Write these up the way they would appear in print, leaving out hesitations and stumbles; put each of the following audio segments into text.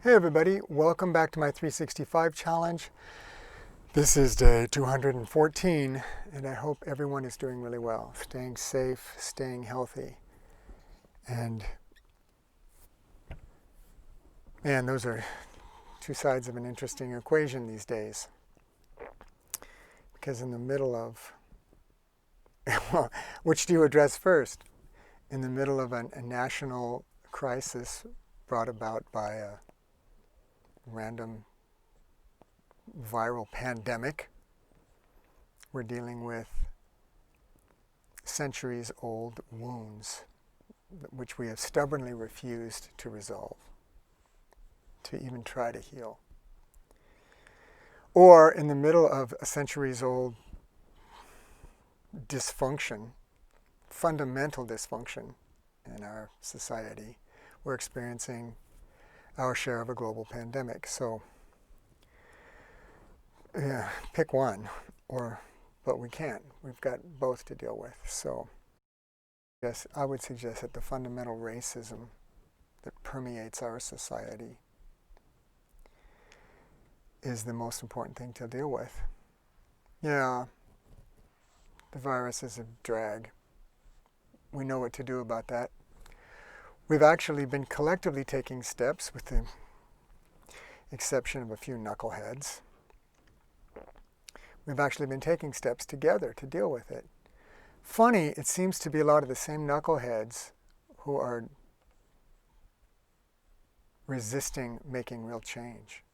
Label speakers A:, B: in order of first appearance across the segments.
A: Hey everybody, welcome back to my 365 challenge. This is day 214 and I hope everyone is doing really well, staying safe, staying healthy. And man, those are two sides of an interesting equation these days. Because in the middle of, well, which do you address first? In the middle of a national crisis brought about by a random viral pandemic, we're dealing with centuries-old wounds which we have stubbornly refused to resolve, to even try to heal. Or in the middle of a centuries-old dysfunction, fundamental dysfunction in our society, we're experiencing our share of a global pandemic. So yeah, pick one, but we can't. We've got both to deal with. So yes, I would suggest that the fundamental racism that permeates our society is the most important thing to deal with. Yeah, the virus is a drag. We know what to do about that. We've actually been collectively taking steps, with the exception of a few knuckleheads. We've actually been taking steps together to deal with it. Funny, it seems to be a lot of the same knuckleheads who are resisting making real change,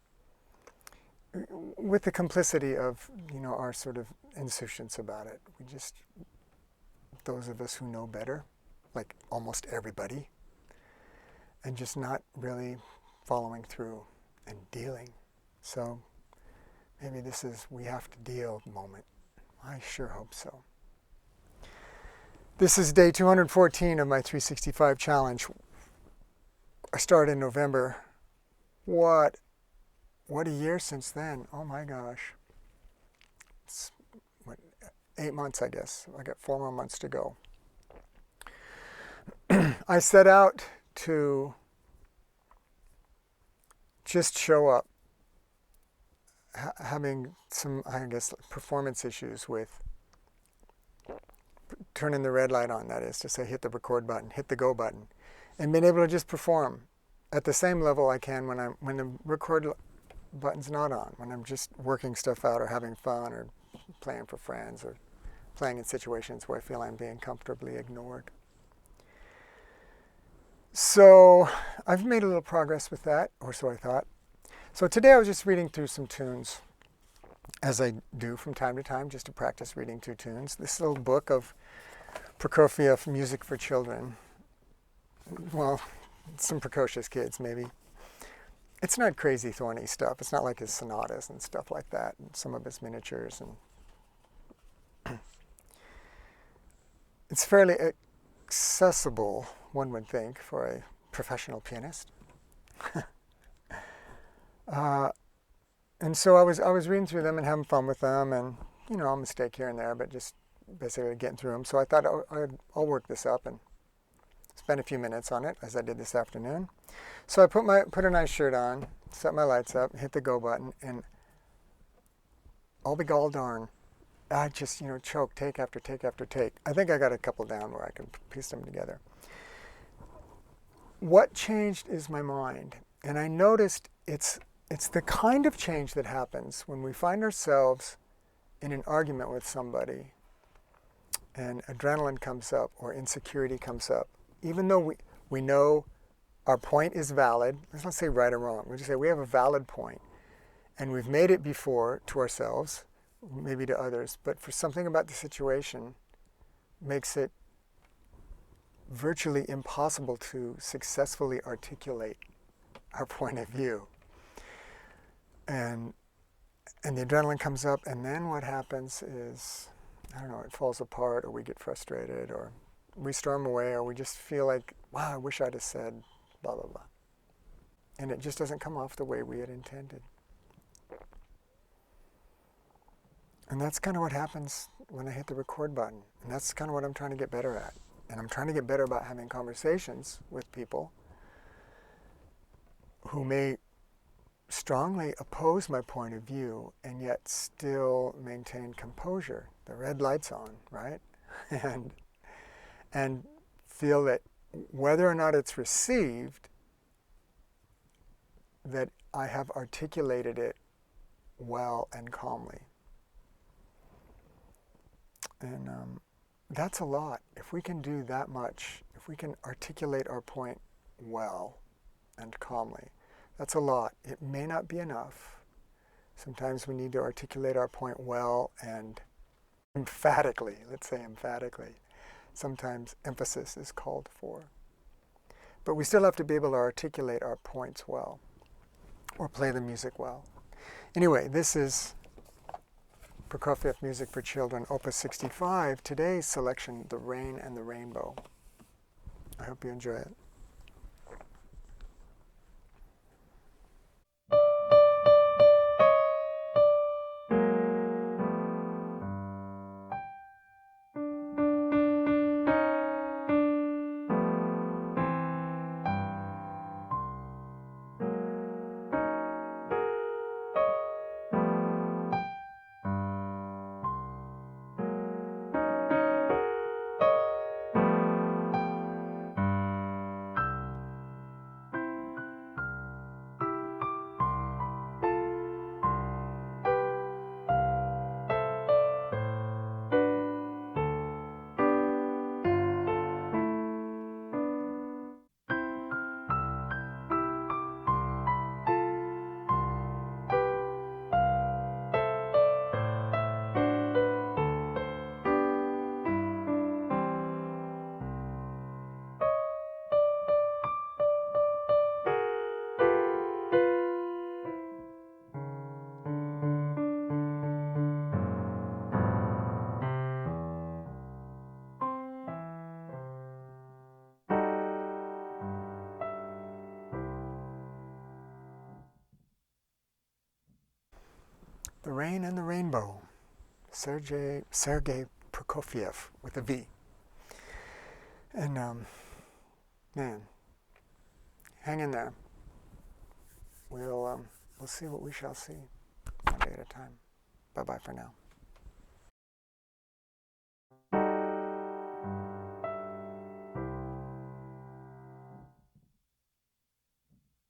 A: with the complicity of, our sort of insouciance about it. Those of us who know better, like almost everybody, and just not really following through and dealing. So maybe this is we have to deal moment. I sure hope so. This is day 214 of my 365 challenge. I started in November. What a year since then. Oh my gosh. It's 8 months, I guess. I got 4 more months to go. I set out to just show up, having some, performance issues with turning the red light on, that is to say, hit the record button, hit the go button, and being able to just perform at the same level I can when the record button's not on, when I'm just working stuff out or having fun or playing for friends or playing in situations where I feel I'm being comfortably ignored. So I've made a little progress with that, or so I thought. So today I was just reading through some tunes, as I do from time to time, just to practice reading through tunes. This little book of Prokofiev, Music for Children. Well, some precocious kids, maybe. It's not crazy thorny stuff. It's not like his sonatas and stuff like that, and some of his miniatures. And it's fairly accessible, one would think, for a professional pianist. And so I was reading through them and having fun with them, and a mistake here and there, but just basically getting through them. So I thought I'll work this up and spend a few minutes on it, as I did this afternoon. So I put a nice shirt on, set my lights up, hit the go button, and I'll be gall darn, I just choke take after take after take. I think I got a couple down where I can piece them together. What changed is my mind, and I noticed it's the kind of change that happens when we find ourselves in an argument with somebody and adrenaline comes up or insecurity comes up. Even though we know our point is valid, let's not say right or wrong, we just say we have a valid point and we've made it before to ourselves, maybe to others, but for something about the situation makes it virtually impossible to successfully articulate our point of view. And the adrenaline comes up, and then what happens is, it falls apart, or we get frustrated, or we storm away, or we just feel like, wow, I wish I'd have said blah, blah, blah. And it just doesn't come off the way we had intended. And that's kind of what happens when I hit the record button. And that's kind of what I'm trying to get better at. And I'm trying to get better about having conversations with people who may strongly oppose my point of view and yet still maintain composure. The red light's on, right? and feel that whether or not it's received, that I have articulated it well and calmly. And that's a lot. If we can do that much, if we can articulate our point well and calmly, that's a lot. It may not be enough. Sometimes we need to articulate our point well and emphatically, let's say emphatically. Sometimes emphasis is called for. But we still have to be able to articulate our points well, or play the music well. Anyway, this is Prokofiev Music for Children, Opus 65. Today's selection, The Rain and the Rainbow. I hope you enjoy it. The Rain and the Rainbow, Sergei Prokofiev with a V. And man, hang in there. We'll see what we shall see, one day at a time. Bye-bye for now.